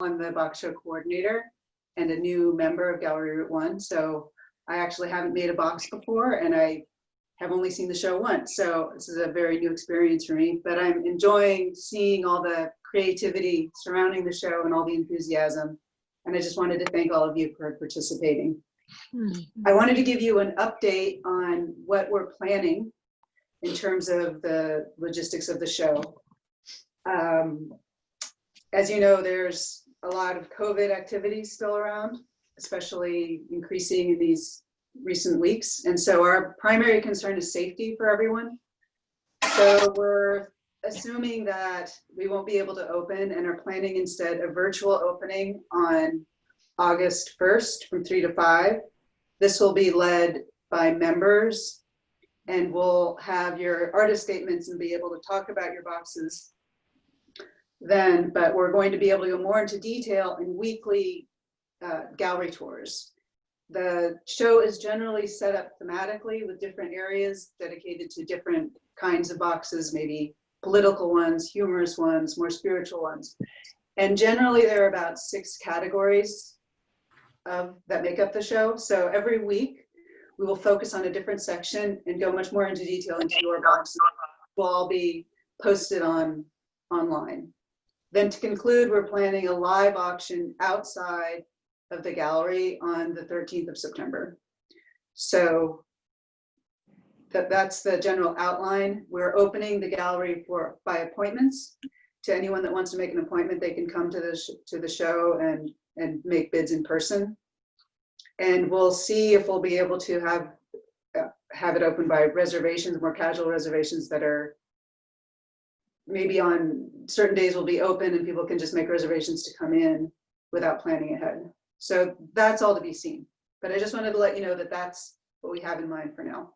I'm the box show coordinator and a new member of Gallery Route 1. So I actually haven't made a box before, and I have only seen the show once. So this is a very new experience for me, but I'm enjoying seeing all the creativity surrounding the show and all the enthusiasm. And I just wanted to thank all of you for participating. I wanted to give you an update on what we're planning in terms of the logistics of the show. As you know, there's a lot of COVID activities still around, especially increasing in these recent weeks. And so our primary concern is safety for everyone. So we're assuming that we won't be able to open and are planning instead a virtual opening on August 1st from 3 to 5. This will be led by members, and we'll have your artist statements and be able to talk about your boxes then, but we're going to be able to go more into detail in weekly gallery tours. The show is generally set up thematically with different areas dedicated to different kinds of boxes, maybe political ones, humorous ones, more spiritual ones. And generally there are about 6 categories that make up the show. So every week we will focus on a different section and go much more into detail into your boxes. Will all be posted online. Then to conclude, we're planning a live auction outside of the gallery on the 13th of September. So that's the general outline. We're opening the gallery by appointments. To anyone that wants to make an appointment, they can come to the show and make bids in person. And we'll see if we'll be able to have it open by reservations, more casual reservations that are maybe on certain days will be open and people can just make reservations to come in without planning ahead. So that's all to be seen. But I just wanted to let you know that that's what we have in mind for now.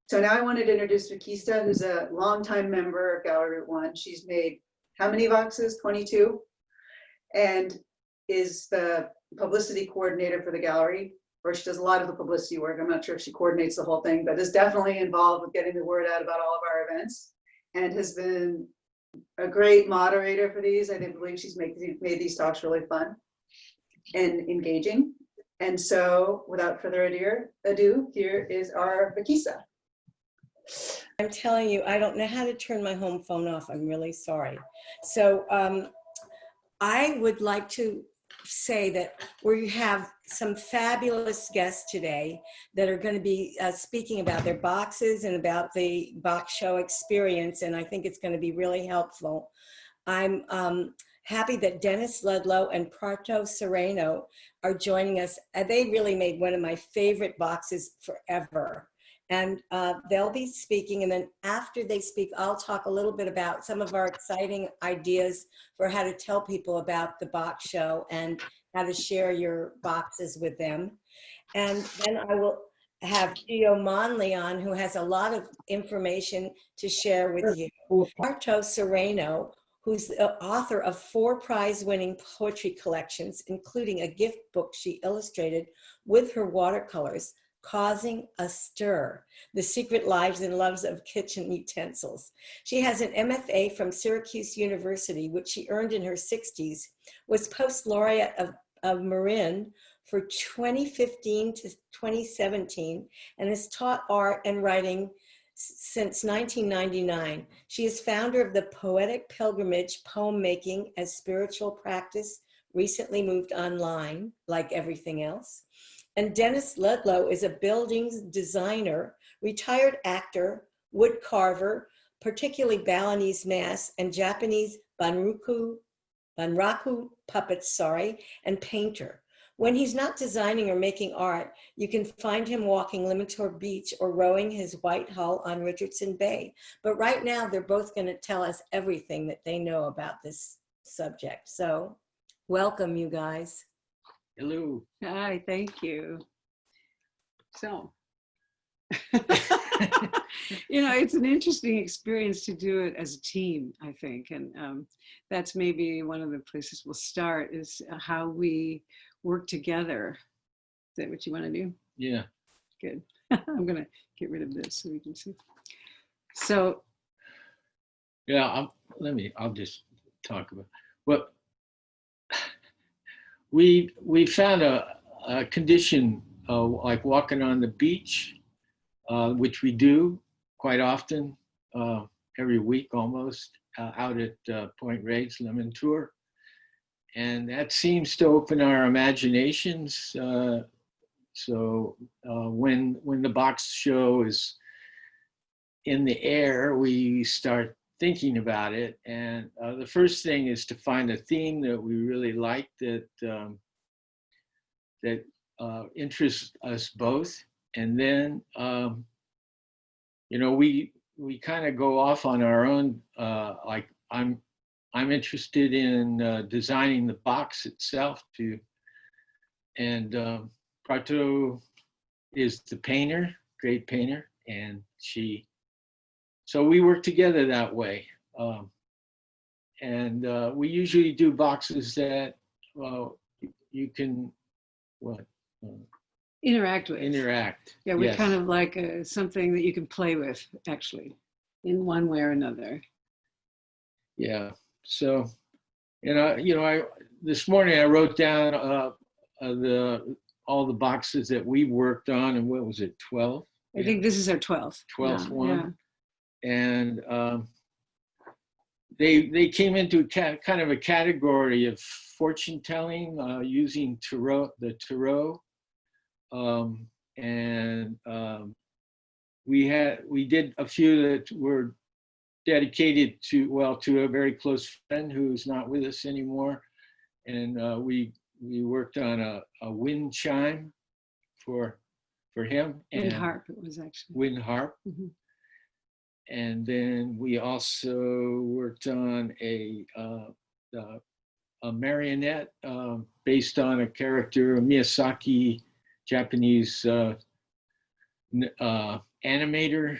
So now I wanted to introduce Vakista, who's a longtime member of Gallery Route 1. She's made how many boxes? 22, and is the publicity coordinator for the gallery, or she does a lot of the publicity work. I'm not sure if she coordinates the whole thing, but is definitely involved with getting the word out about all of our events, and has been a great moderator for these. I believe she's made these talks really fun and engaging. And so without further ado, here is our Vakista. I'm telling you, I don't know how to turn my home phone off. I'm really sorry. So I would like to say that we have some fabulous guests today that are going to be speaking about their boxes and about the box show experience, and I think it's going to be really helpful. I'm happy that Dennis Ludlow and Prato Sereno are joining us. They really made one of my favorite boxes forever. And they'll be speaking, and then after they speak, I'll talk a little bit about some of our exciting ideas for how to tell people about the box show and how to share your boxes with them. And then I will have Gio Monley on, who has a lot of information to share with you. Arto Sereno, who's the author of 4 prize-winning poetry collections, including a gift book she illustrated with her watercolors, Causing a Stir, The Secret Lives and Loves of Kitchen Utensils. She has an MFA from Syracuse University, which she earned in her 60s, was post-laureate of Marin for 2015 to 2017, and has taught art and writing since 1999. She is founder of the Poetic Pilgrimage Poem Making as Spiritual Practice, recently moved online, like everything else. And Dennis Ludlow is a buildings designer, retired actor, wood carver, particularly Balinese mask and Japanese banraku puppets, and painter. When he's not designing or making art, you can find him walking Limitor Beach or rowing his white hull on Richardson Bay. But right now, they're both going to tell us everything that they know about this subject. So welcome, you guys. Hello. Hi, thank you. So, it's an interesting experience to do it as a team, I think. And that's maybe one of the places we'll start, is how we work together. Is that what you want to do? Yeah. Good. I'm going to get rid of this so we can see. So. Yeah, I'll just talk about what we found a condition like walking on the beach, which we do quite often, every week almost, out at Point Reyes Lemon Tour. And that seems to open our imaginations. So when the box show is in the air, we start thinking about it. And the first thing is to find a theme that we really like, that interests us both. And then, we kind of go off on our own. Like I'm interested in designing the box itself too. And Prato is the painter, great painter, and so we work together that way. And we usually do boxes that you can Interact with. Interact. Yeah, we're yes. kind of like something that you can play with, actually, in one way or another. Yeah. So, this morning I wrote down all the boxes that we worked on, and what was it, 12? I think this is our 12th. 12th one. Yeah. And they came into kind of a category of fortune telling, using the tarot. We did a few that were dedicated to a very close friend who's not with us anymore. And we worked on a wind chime for him. Wind harp, it was actually. Wind harp. Mm-hmm. And then we also worked on a marionette based on a character, a Miyazaki Japanese animator.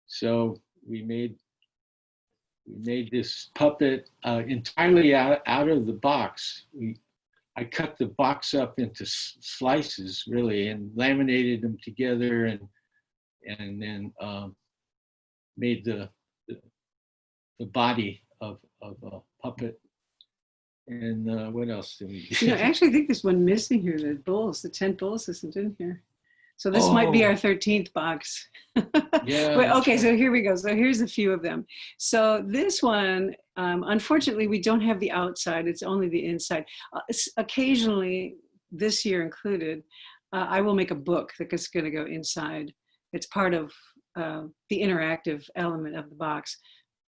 So we made this puppet entirely out of the box. I cut the box up into slices, really, and laminated them together, and then made the body of a puppet. And what else did we do? Actually, I think there's one missing here, the 10 bulls isn't in here. So this might be our 13th box. Yeah. But, okay, so here we go. So here's a few of them. So this one, unfortunately, we don't have the outside. It's only the inside. Occasionally, this year included, I will make a book that's going to go inside. It's part of the interactive element of the box.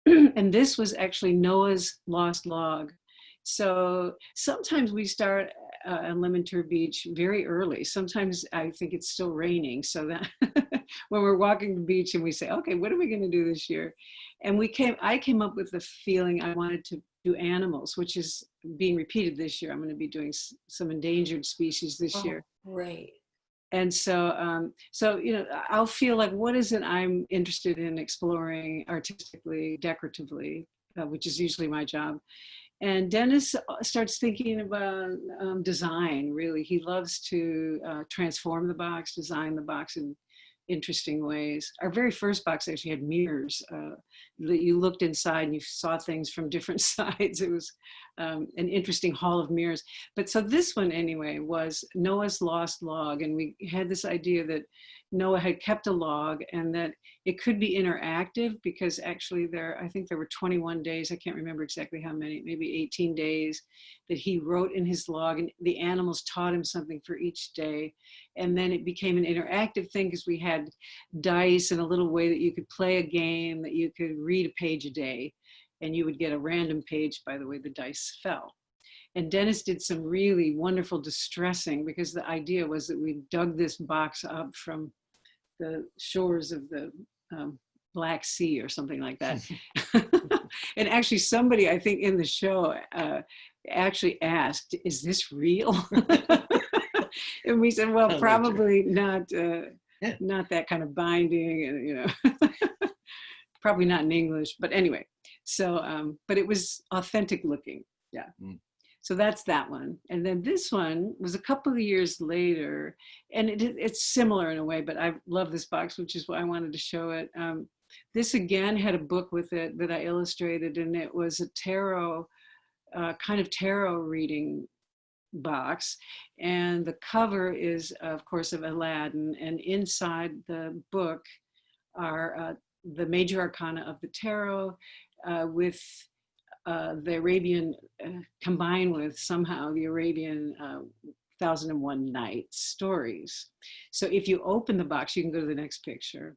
And this was actually Noah's lost log. So sometimes we start on Lemon Tour Beach very early. Sometimes I think it's still raining. So that when we're walking the beach and we say, okay, what are we going to do this year? And I came up with the feeling I wanted to do animals, which is being repeated this year. I'm going to be doing some endangered species this year. Right. And so, I'll feel like, what is it I'm interested in exploring artistically, decoratively, which is usually my job. And Dennis starts thinking about design, really. He loves to transform the box, design the box in interesting ways. Our very first box actually had mirrors that you looked inside and you saw things from different sides. It was an interesting hall of mirrors. But so this one anyway was Noah's lost log. And we had this idea that Noah had kept a log and that it could be interactive, because actually I think there were 21 days, I can't remember exactly how many, maybe 18 days that he wrote in his log, and the animals taught him something for each day. And then it became an interactive thing because we had dice and a little way that you could play a game, that you could read a page a day, and you would get a random page by the way the dice fell. And Dennis did some really wonderful distressing, because the idea was that we dug this box up from the shores of the Black Sea or something like that. And actually somebody, I think in the show, actually asked, is this real? And we said, well, probably not that kind of binding, and probably not in English, but anyway. So, but it was authentic looking, yeah. Mm. So that's that one. And then this one was a couple of years later, and it's similar in a way, but I love this box, which is why I wanted to show it. This again had a book with it that I illustrated, and it was a tarot kind of tarot reading box, and the cover is, of course, of Aladdin, and inside the book are the major arcana of the tarot with the Arabian, combined with somehow the Arabian 1001 Nights stories. So if you open the box, you can go to the next picture.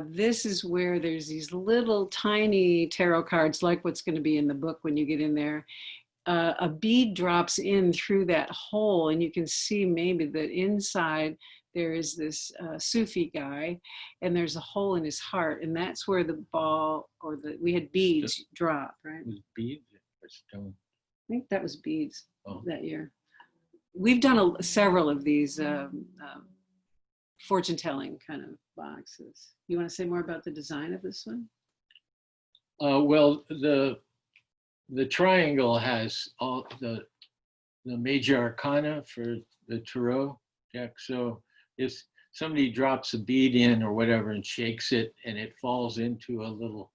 This is where there's these little tiny tarot cards, like what's going to be in the book when you get in there. A bead drops in through that hole, and you can see maybe that inside there is this Sufi guy, and there's a hole in his heart, and that's where the ball, or we had beads drop, right? It was beads or stone. I think that was beads Oh. that year. We've done several of these fortune telling kind of boxes. You want to say more about the design of this one? Well, the triangle has all the major arcana for the tarot deck. So if somebody drops a bead in or whatever and shakes it, and it falls into a little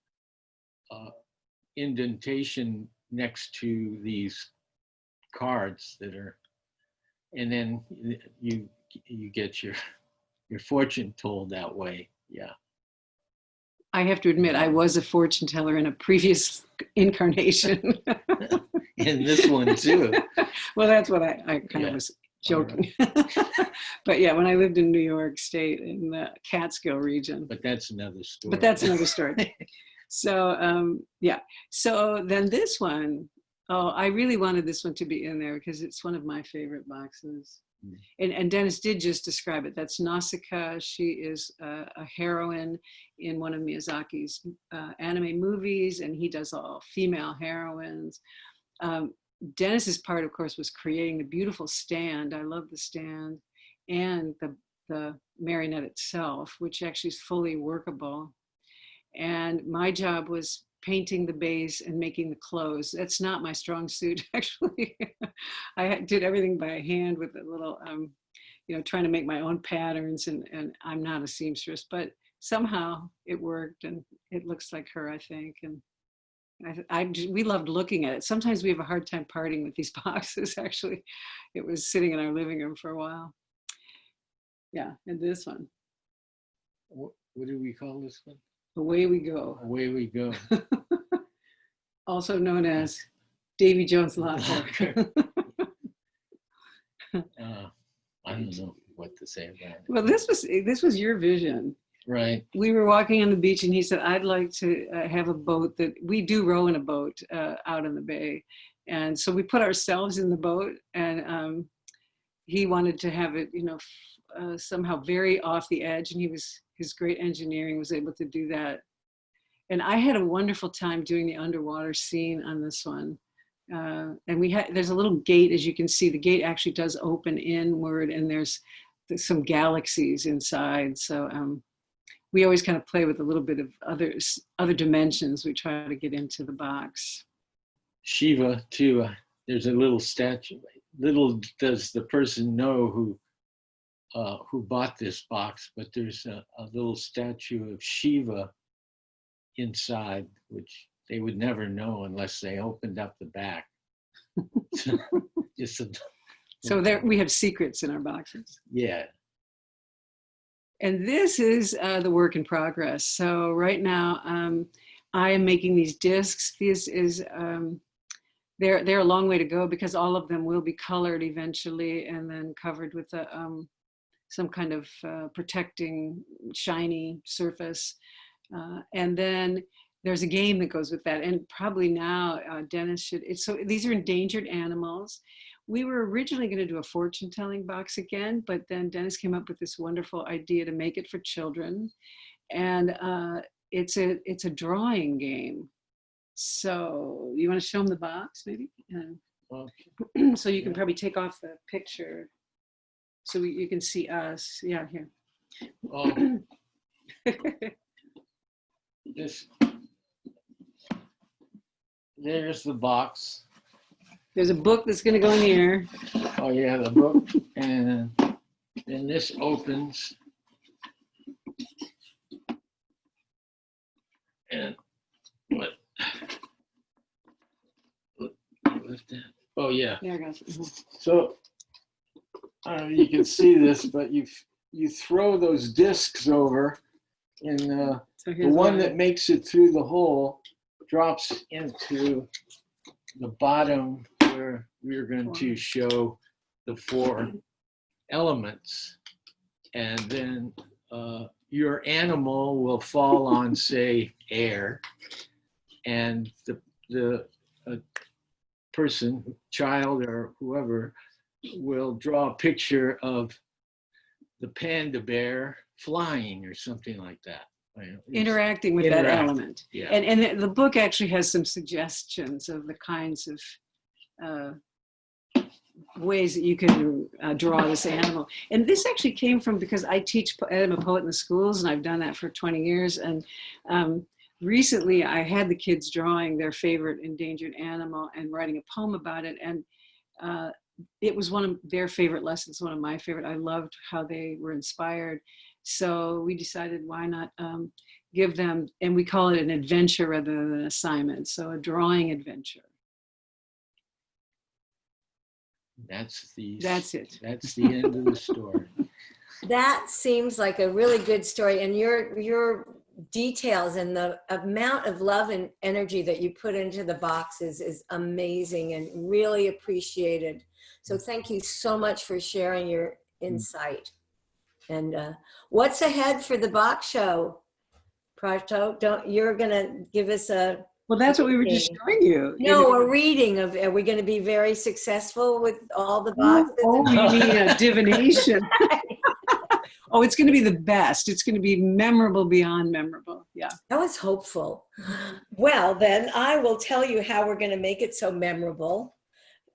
indentation next to these cards that are, and then you get your fortune told that way. Yeah. I have to admit, I was a fortune teller in a previous incarnation. And this one too. Well, that's what I kind of was joking. But yeah, when I lived in New York State in the Catskill region. But that's another story. But that's another story. So yeah. So then this one, oh, I really wanted this one to be in there because it's one of my favorite boxes. And Dennis did just describe it. That's Nausicaa. She is a heroine in one of Miyazaki's anime movies, and he does all female heroines. Dennis's part, of course, was creating the beautiful stand. I love the stand, and the marionette itself, which actually is fully workable. And my job was painting the base and making the clothes. That's not my strong suit, actually. I did everything by hand with a little, trying to make my own patterns, and I'm not a seamstress, but somehow it worked, and it looks like her, I think. And we loved looking at it. Sometimes we have a hard time parting with these boxes, actually. It was sitting in our living room for a while. Yeah, and this one. What do we call this one? Away We Go. Away We Go. Also known as Davy Jones' Locker. I don't know what to say about it. Well, this was your vision. Right. We were walking on the beach, and he said, "I'd like to have a boat that we do row in a boat out in the bay." And so we put ourselves in the boat, and he wanted to have it, somehow very off the edge. And his great engineering was able to do that. And I had a wonderful time doing the underwater scene on this one. And there's a little gate, as you can see. The gate actually does open inward, and there's some galaxies inside. So we always kind of play with a little bit of other dimensions we try to get into the box. Shiva too. There's a little statue. Little does the person know who bought this box, but there's a little statue of Shiva inside, which they would never know unless they opened up the back. So there we have secrets in our boxes. Yeah. And this is the work in progress. So right now, I am making these discs. This is they're a long way to go, because all of them will be colored eventually and then covered with some kind of protecting shiny surface. And then there's a game that goes with that. And probably now Dennis should, so these are endangered animals. We were originally going to do a fortune telling box again, but then Dennis came up with this wonderful idea to make it for children. And it's a drawing game. So you want to show them the box maybe? Okay. So you can probably take off the picture so you can see us. Yeah, here. Oh, there's the box. There's a book that's going to go in here. Oh yeah, the book. And then this opens. And what? with that? Oh, yeah. There it goes. Mhm. So you can see this, but you throw those discs over, and So the here's one one. that makes it through the hole drops into the bottom where we're going to show the 4 elements. And then your animal will fall on, say, air, and the person, child or whoever, will draw a picture of the panda bear flying or something like that. Interacting with that element. Yeah. And the book actually has some suggestions of the kinds of ways that you can draw this animal. And this actually came from, because I'm a poet in the schools, and I've done that for 20 years. And recently I had the kids drawing their favorite endangered animal and writing a poem about it. And it was one of their favorite lessons, one of my favorite. I loved how they were inspired. So we decided, why not give them, and we call it an adventure rather than an assignment. So a drawing adventure. That's it. That's the end of the story. That seems like a really good story, and your details and the amount of love and energy that you put into the boxes is amazing and really appreciated. So thank you so much for sharing your insight. And what's ahead for the box show, Prato? You're gonna give us a— Well, that's what we were just showing you. No, a reading of, are we going to be very successful with all the boxes? Oh, you mean a divination. Oh, it's going to be the best. It's going to be memorable beyond memorable. Yeah. I was hopeful. Well, then I will tell you how we're going to make it so memorable.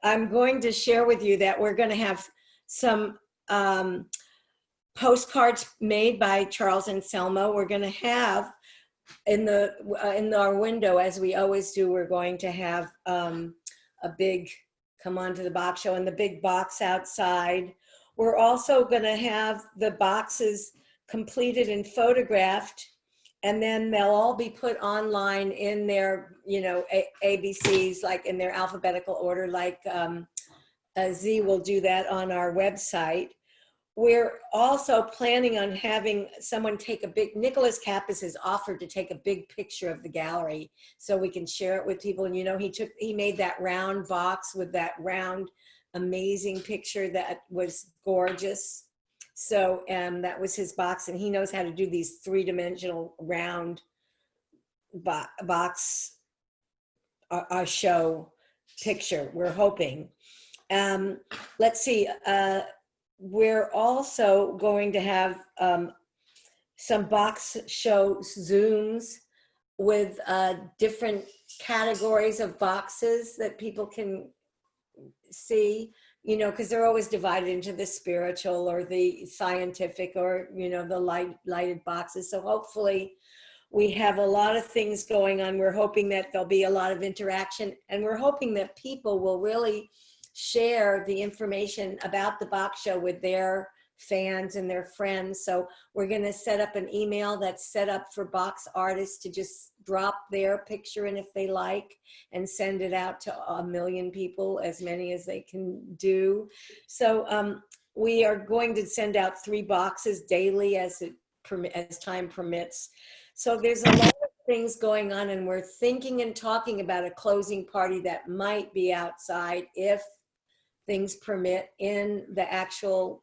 I'm going to share with you that we're going to have some postcards made by Charles and Selma. We're going to have in our window, as we always do, we're going to have a big come on to the box show and the big box outside. We're also going to have the boxes completed and photographed, and then they'll all be put online in their, ABCs, like in their alphabetical order, like Z will do that on our website. We're also planning on having someone take a big— Nicholas Kappas has offered to take a big picture of the gallery so we can share it with people. And he made that round box with that round, amazing picture that was gorgeous. So that was his box, and he knows how to do these 3-dimensional round box show picture, we're hoping. Let's see. We're also going to have some box show Zooms with different categories of boxes that people can see, because they're always divided into the spiritual or the scientific or, the lighted boxes. So hopefully we have a lot of things going on. We're hoping that there'll be a lot of interaction, and we're hoping that people will really share the information about the box show with their fans and their friends. So we're going to set up an email that's set up for box artists to just drop their picture in if they like, and send it out to 1 million people, as many as they can do. So we are going to send out 3 boxes daily as time permits. So there's a lot of things going on, and we're thinking and talking about a closing party that might be outside if things permit, in the actual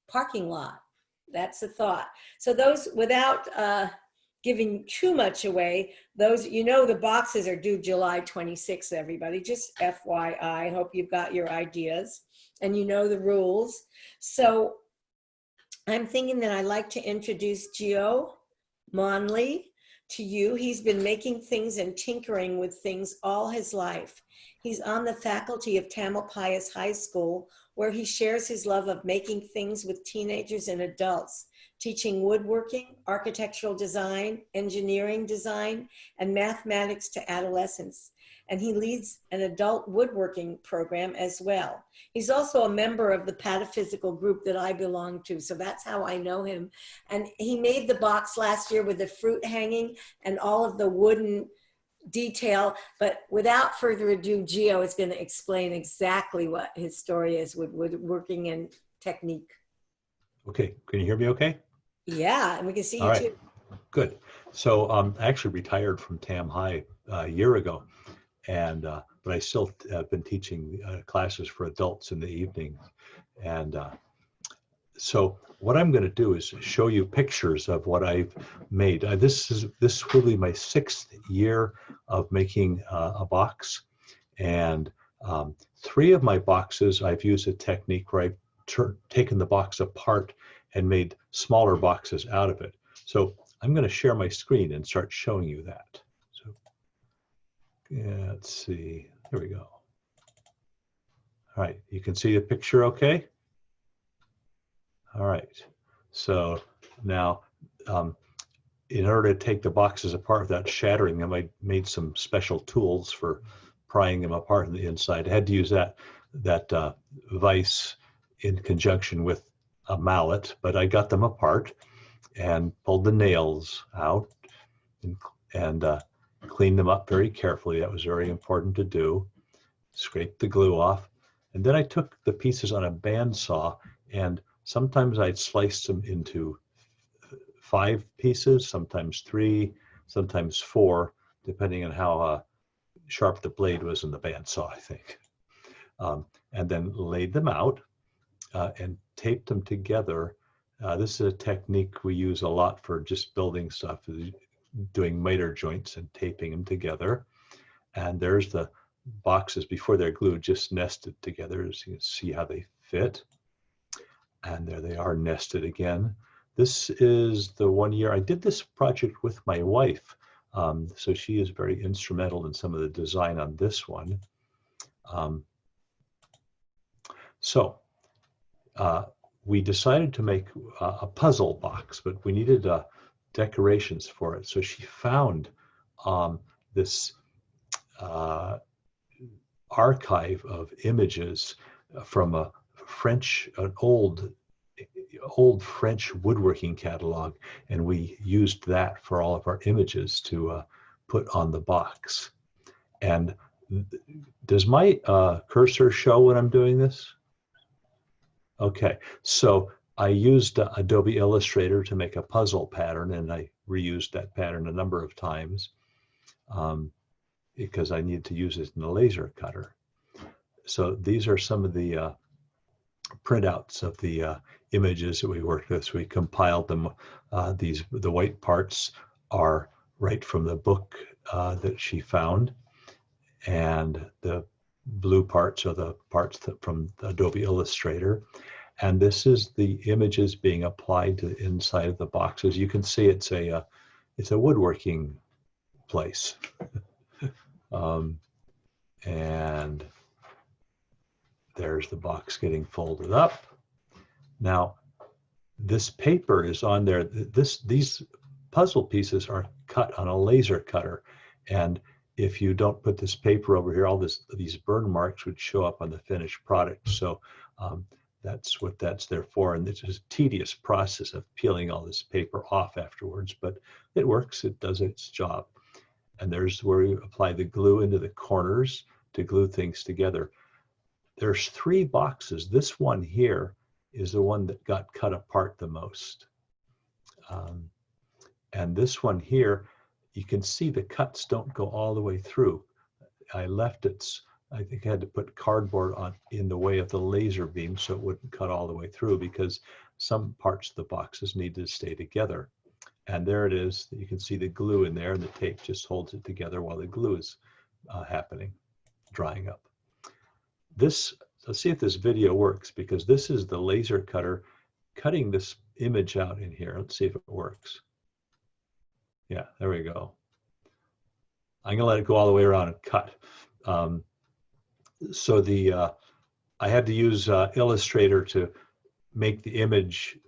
parking lot. That's the thought. So those, without giving too much away, those, the boxes are due July 26th, everybody, just FYI. Hope you've got your ideas and the rules. So I'm thinking that I'd like to introduce Gio Monley to you. He's been making things and tinkering with things all his life. He's on the faculty of Tamalpais High School, where he shares his love of making things with teenagers and adults, teaching woodworking, architectural design, engineering design, and mathematics to adolescents. And he leads an adult woodworking program as well. He's also a member of the pataphysical group that I belong to, so that's how I know him. And he made the box last year with the fruit hanging and all of the wooden detail, but without further ado, Gio is going to explain exactly what his story is with working in technique. Okay, can you hear me okay? Yeah, and we can see All you right, too. good. So I actually retired from Tam High a year ago, and but I still have been teaching classes for adults in the evening. And so what I'm going to do is show you pictures of what I've made. This will be my 6th year of making a box, and 3 of my boxes I've used a technique where I've taken the box apart and made smaller boxes out of it. So I'm going to share my screen and start showing you that. So yeah, let's see. Here we go. All right, you can see the picture okay? All right, so now in order to take the boxes apart without shattering them, I made some special tools for prying them apart on the inside. I had to use that vise in conjunction with a mallet, but I got them apart and pulled the nails out and cleaned them up very carefully. That was very important to do. Scraped the glue off. And then I took the pieces on a bandsaw, and sometimes I'd slice them into 5 pieces, sometimes 3, sometimes 4, depending on how sharp the blade was in the bandsaw, I think. And then laid them out and taped them together. This is a technique we use a lot for just building stuff, doing miter joints and taping them together. And there's the boxes before they're glued, just nested together, so you can see how they fit. And there they are, nested again. This is the 1 year I did this project with my wife. So she is very instrumental in some of the design on this one. We decided to make a puzzle box, but we needed decorations for it. So she found this archive of images from an old French woodworking catalog, and we used that for all of our images to put on the box. And does my cursor show when I'm doing this? Okay, so I used Adobe Illustrator to make a puzzle pattern, and I reused that pattern a number of times because I needed to use it in the laser cutter. So these are some of the printouts of the images that we worked with. So we compiled them. The white parts are right from the book that she found, and the blue parts are the parts from Adobe Illustrator. And this is the images being applied to the inside of the boxes. You can see it's a woodworking place. And there's the box getting folded up. Now, this paper is on there. These puzzle pieces are cut on a laser cutter. And if you don't put this paper over here, all these burn marks would show up on the finished product. So that's what that's there for. And it's a tedious process of peeling all this paper off afterwards, but it works, it does its job. And there's where you apply the glue into the corners to glue things together. There's 3 boxes. This one here is the one that got cut apart the most. And this one here, you can see the cuts don't go all the way through. I think I had to put cardboard in the way of the laser beam so it wouldn't cut all the way through, because some parts of the boxes need to stay together. And there it is. You can see the glue in there, and the tape just holds it together while the glue is drying up. Let's see if this video works, because this is the laser cutter cutting this image out in here. Let's see if it works. Yeah, there we go. I'm gonna let it go all the way around and cut. I had to use Illustrator to make the image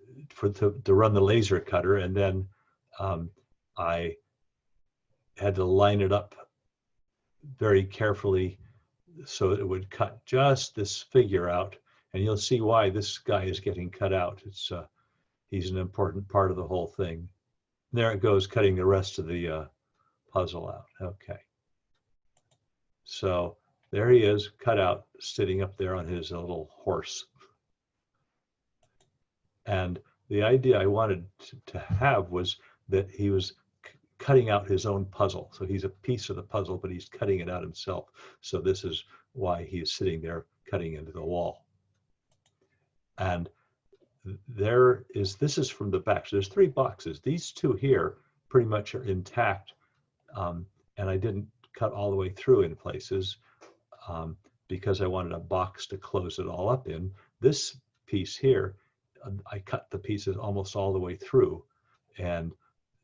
to run the laser cutter, and then I had to line it up very carefully so that it would cut just this figure out. And you'll see why this guy is getting cut out. He's an important part of the whole thing. There it goes, cutting the rest of the puzzle out. Okay, So there he is, cut out, sitting up there on his little horse. And the idea I wanted to have was that he was cutting out his own puzzle. So he's a piece of the puzzle, but he's cutting it out himself. So this is why he is sitting there cutting into the wall. And this is from the back. So there's 3 boxes. These 2 here pretty much are intact. And I didn't cut all the way through in places because I wanted a box to close it all up in. This piece here, I cut the pieces almost all the way through, and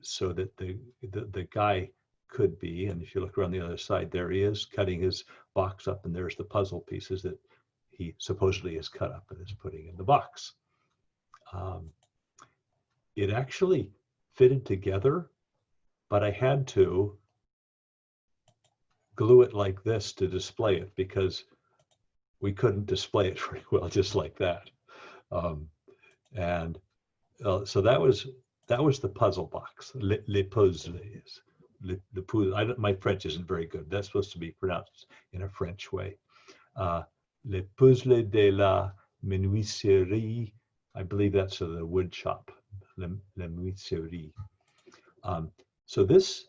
so that the guy could be, and if you look around the other side, there he is cutting his box up, and there's the puzzle pieces that he supposedly has cut up and is putting in the box. It actually fitted together, but I had to glue it like this to display it because we couldn't display it very well just like that. So that was the puzzle box. Les puzzles. My French isn't very good. That's supposed to be pronounced in a French way. Les puzzles de la menuiserie. I believe that's the wood shop. La menuiserie. So this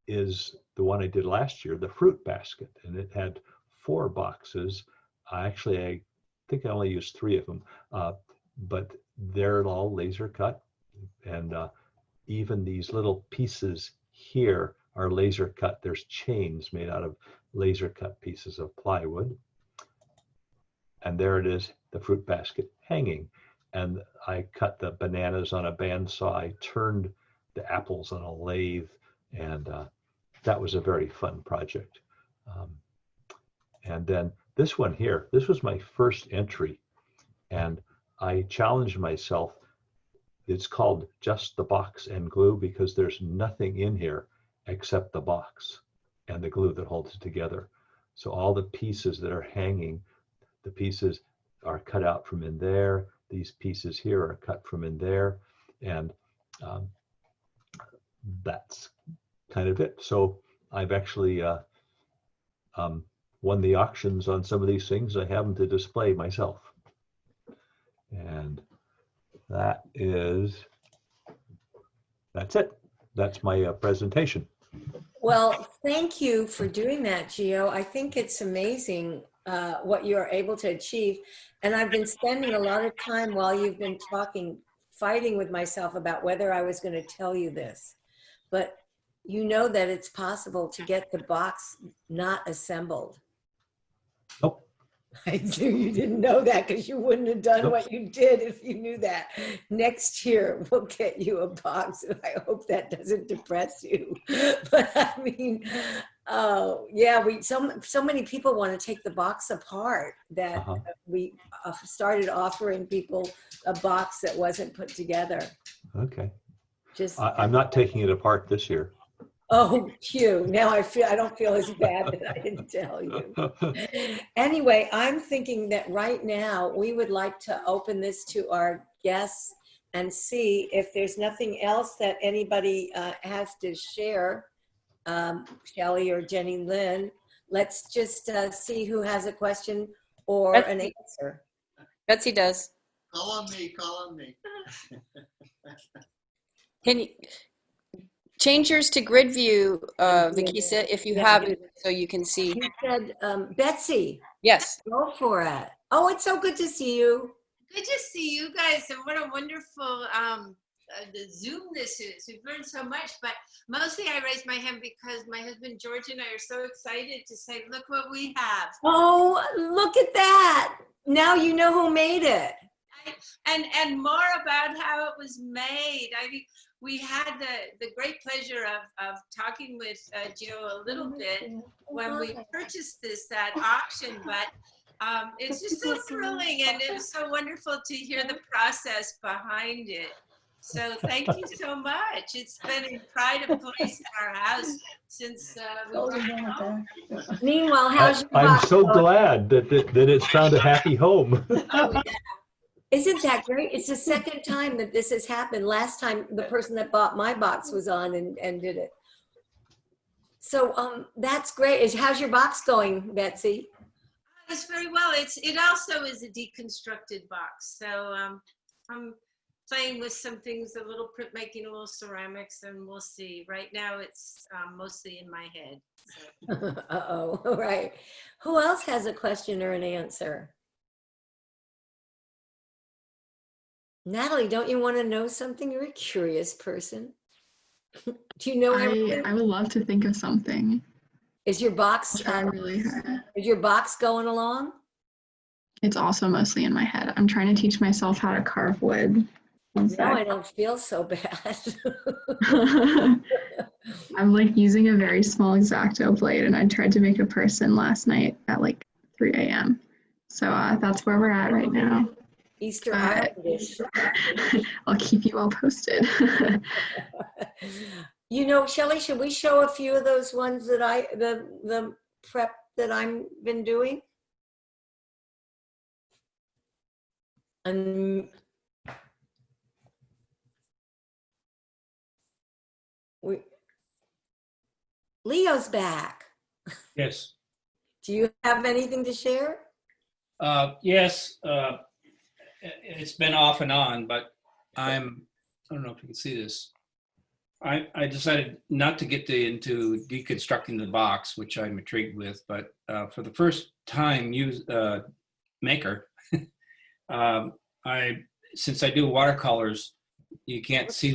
is the one I did last year, the fruit basket, and it had 4 boxes. I think I only used 3 of them, but they're all laser cut, and even these little pieces here are laser cut. There's chains made out of laser cut pieces of plywood, and there it is, the fruit basket hanging. And I cut the bananas on a bandsaw. I turned the apples on a lathe, and that was a very fun project. And then this one here, this was my first entry, and I challenged myself. It's called Just the Box and Glue because there's nothing in here except the box and the glue that holds it together. So all the pieces that are hanging, the pieces are cut out from in there. These pieces here are cut from in there, and that's kind of it. So I've actually won the auctions on some of these things. I have them to display myself. And that's it. That's my presentation. Well, thank you for doing that, Gio. I think it's amazing what you're able to achieve. And I've been spending a lot of time while you've been talking, fighting with myself about whether I was going to tell you this. But you know that it's possible to get the box not assembled. Nope. I knew you didn't know that because you wouldn't have done Nope. what you did if you knew that. Next year, we'll get you a box, and I hope that doesn't depress you. But I mean, oh yeah, so many people want to take the box apart that we started offering people a box that wasn't put together. Okay. Just I'm not taking it apart this year. oh, Hugh, now I don't feel as bad that I didn't tell you. Anyway, I'm thinking that right now we would like to open this to our guests and see if there's nothing else that anybody has to share. Shelley or Jenny Lynn, let's just see who has a question or an answer. Betsy does. Call on me. Can you change yours to grid view, Vikisa, if you have it, so you can see? You said, Betsy. Yes. Go for it. Oh, it's so good to see you. Good to see you guys, and what a wonderful the Zoom this is. We've learned so much, but mostly I raised my hand because my husband George and I are so excited to say, look what we have. Oh, look at that. Now you know who made it. And more about how it was made. I mean, we had the great pleasure of talking with Gio a little bit when we purchased this at auction, but it's just so thrilling, and it was so wonderful to hear the process behind it. So thank you so much. It's been a pride of place in our house since we brought it home. Meanwhile, how's your I'm box so going? glad that it's found a happy home. Oh, yeah. Isn't that great? It's the second time that this has happened. Last time, the person that bought my box was on and did it. So that's great. How's your box going, Betsy? It's very well. It also is a deconstructed box. So I'm playing with some things, a little printmaking, a little ceramics, and we'll see. Right now, it's mostly in my head. So. Uh-oh, all right. Who else has a question or an answer? Natalie, don't you want to know something? You're a curious person. Do you know everything? I would love to think of something. Is your box Try really hard. is your box going along? It's also mostly in my head. I'm trying to teach myself how to carve wood. One No, I sec. don't feel so bad. I'm like using a very small X-Acto blade, and I tried to make a person last night at like 3 a.m. So that's where we're at right now. Easter But Islandish. I'll keep you all posted. You know, Shelley, should we show a few of those ones that the prep that I've been doing? And Leo's back. Yes. Do you have anything to share? Yes. It's been off and on, but I don't know if you can see this. I decided not to get into deconstructing the box, which I'm intrigued with, but for the first time maker, since I do watercolors, you can't see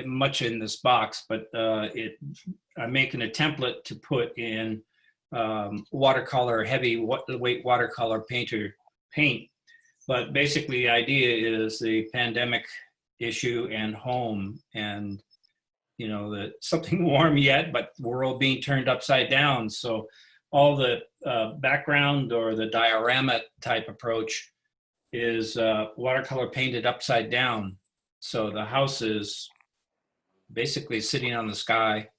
much in this box, but I'm making a template to put in watercolor, heavyweight watercolor paint. But basically the idea is the pandemic issue and home, and that something warm yet, but the world being turned upside down. So all the background or the diorama type approach is watercolor painted upside down. So the house is basically sitting on the sky.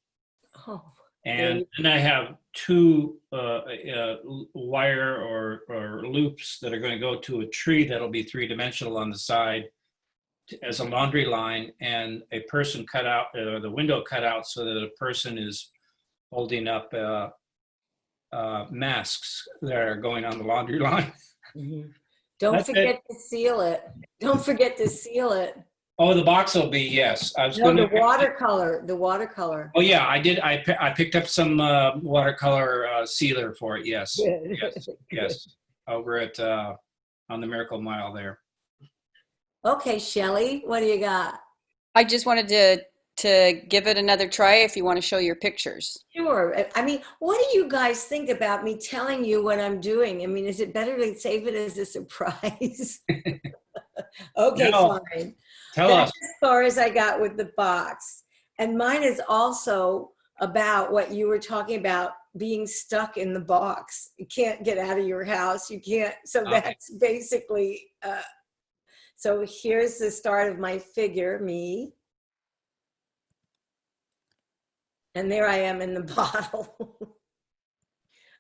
Oh, And then I have two wire or loops that are going to go to a tree that'll be three-dimensional on the side as a laundry line, and a person cut out, or the window cut out so that a person is holding up masks that are going on the laundry line. mm-hmm. Don't That's forget to seal it. Don't forget to seal it. Oh, the box will be, yes. I was No, going the to. watercolor. Oh yeah, I did. I picked up some watercolor sealer for it. Yes, Good. yes. Over at on the Miracle Mile there. Okay, Shelley, what do you got? I just wanted to give it another try if you want to show your pictures. Sure. I mean, what do you guys think about me telling you what I'm doing? I mean, is it better to save it as a surprise? Okay, No, fine. tell That's us. as far as I got with the box. And mine is also about what you were talking about, being stuck in the box. You can't get out of your house. You can't. So that's basically, so here's the start of my figure, me. And there I am in the bottle.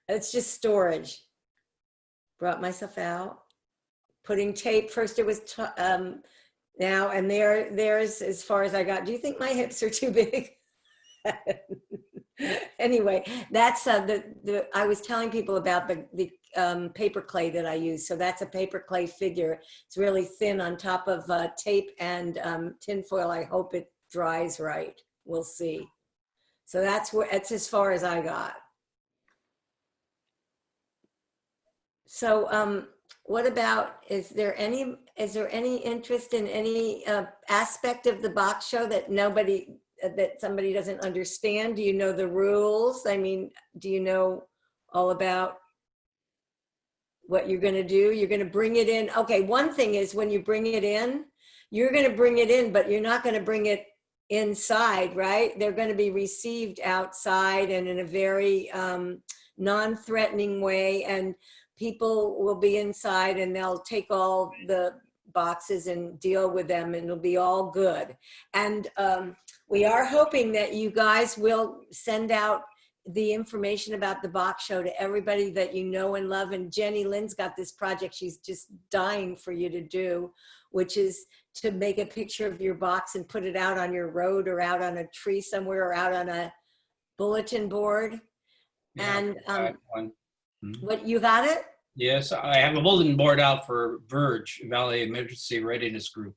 It's just storage. Brought myself out. Putting tape. First it was now, and there's as far as I got. Do you think my hips are too big? Anyway, that's I was telling people about the paper clay that I use. So that's a paper clay figure. It's really thin on top of tape and tinfoil. I hope it dries right. We'll see. So that's as far as I got. So what about, is there any interest in any aspect of the box show that somebody doesn't understand? Do you know the rules? I mean, do you know all about what you're going to do? You're going to bring it in. Okay, one thing is when you bring it in, you're going to bring it in, but you're not going to bring it inside, right? They're going to be received outside and in a very non-threatening way, and people will be inside and they'll take all the boxes and deal with them, and it'll be all good. And we are hoping that you guys will send out the information about the box show to everybody that you know and love. And Jenny Lynn's got this project she's just dying for you to do, which is to make a picture of your box and put it out on your road or out on a tree somewhere or out on a bulletin board. Yeah, And I have one. what, you got it? Yes, I have a bulletin board out for Verge, Valley Emergency Readiness Group.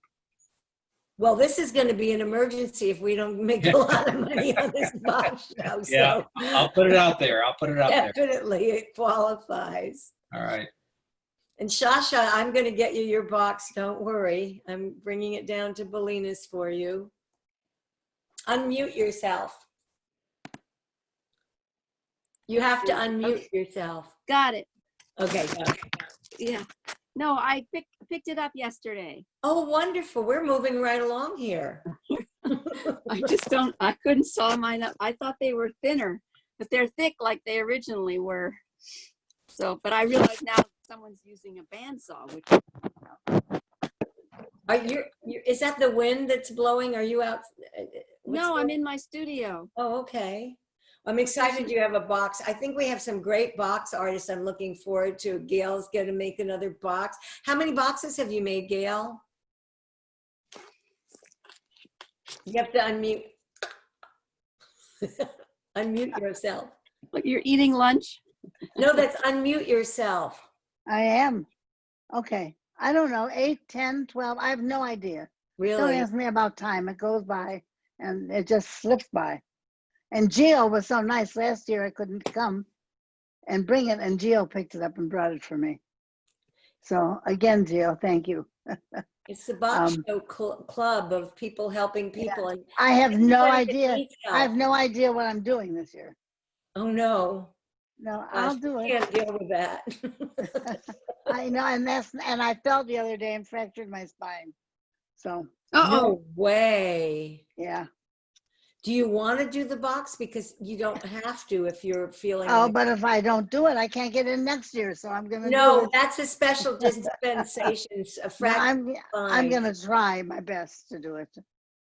Well, this is going to be an emergency if we don't make a lot of money on this box show. Yeah, So I'll put it out there. I'll put it out there. definitely it qualifies. All right. And Shasha, I'm going to get you your box. Don't worry. I'm bringing it down to Belina's for you. Unmute yourself. You have to unmute yourself. Got it. Okay, got it. Yeah. No, I picked it up yesterday. Oh, wonderful. We're moving right along here. I couldn't saw mine up. I thought they were thinner, but they're thick like they originally were. So, but I realize now someone's using a bandsaw, which Are is that the wind that's blowing? Are you out? no, I'm in my studio. Oh, okay. I'm excited you have a box. I think we have some great box artists I'm looking forward to. Gail's going to make another box. How many boxes have you made, Gail? You have to unmute. Unmute yourself. But you're eating lunch? No, that's unmute yourself. I am. Okay. I don't know, 8, 10, 12. I have no idea. Don't Really? ask me about time. It goes by and it just slips by. And Geo was so nice. Last year I couldn't come and bring it, and Geo picked it up and brought it for me. So again, Geo, thank you. It's the box show club of people helping people. Yeah. And I have no everybody idea. needs I have help. no idea what I'm doing this year. Oh, no. No, I'll do it. Can't deal with that. I know, and I fell the other day and fractured my spine. So No way. yeah. Do you want to do the box? Because you don't have to if you're feeling. Oh, like- but if I don't do it, I can't get in next year. So I'm gonna do No, it. that's a special dispensation. A No, fraction I'm fine. gonna try my best to do it.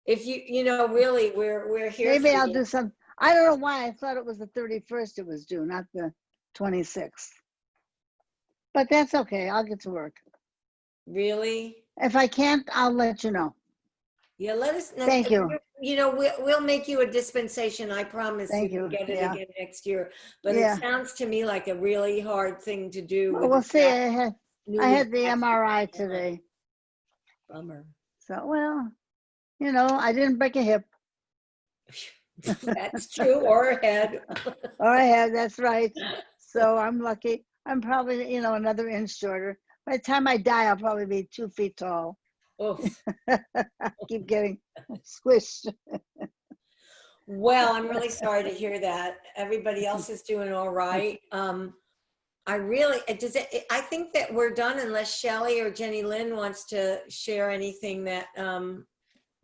If you know, really, we're here. Maybe for I'll you. do some. I don't know why I thought it was the 31st it was due, not the 26th. But that's okay. I'll get to work. Really? If I can't, I'll let you know. Yeah, let us know. Thank you. You know, we'll make you a dispensation. I promise. Thank you. you. Can get it Yeah. again next year. But Yeah. it sounds to me like a really hard thing to do. Well, with we'll the see. fact- I had the newly- MRI today. Bummer. So, well, you know, I didn't break a hip. That's true, or a head. Or a head, that's right. So I'm lucky. I'm probably, you know, another inch shorter. By the time I die, I'll probably be 2 feet tall. Oof. Keep getting squished. Well, I'm really sorry to hear that. Everybody else is doing all right. I really, I think that we're done unless Shelley or Jenny Lynn wants to share anything that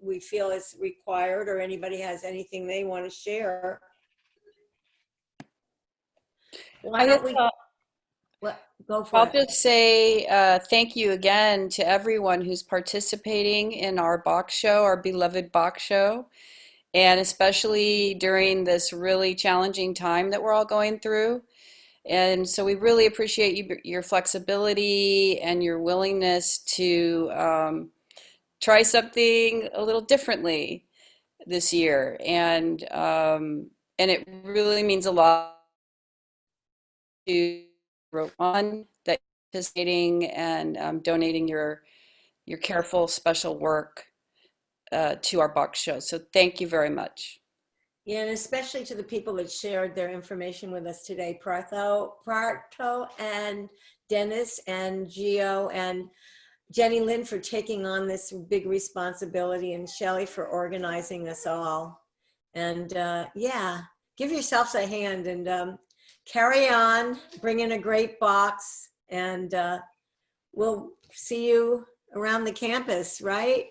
we feel is required, or anybody has anything they want to share. Why don't we go for I'll it? just say thank you again to everyone who's participating in our box show, our beloved box show, and especially during this really challenging time that we're all going through. And so we really appreciate your flexibility and your willingness to try something a little differently this year. And it really means a lot to everyone that is participating and donating your careful special work to our box show. So thank you very much. Yeah, and especially to the people that shared their information with us today, Partho and Dennis and Geo and Jenny Lynn for taking on this big responsibility, and Shelley for organizing us all. And yeah, give yourselves a hand and carry on, bring in a great box, and we'll see you around the campus, right?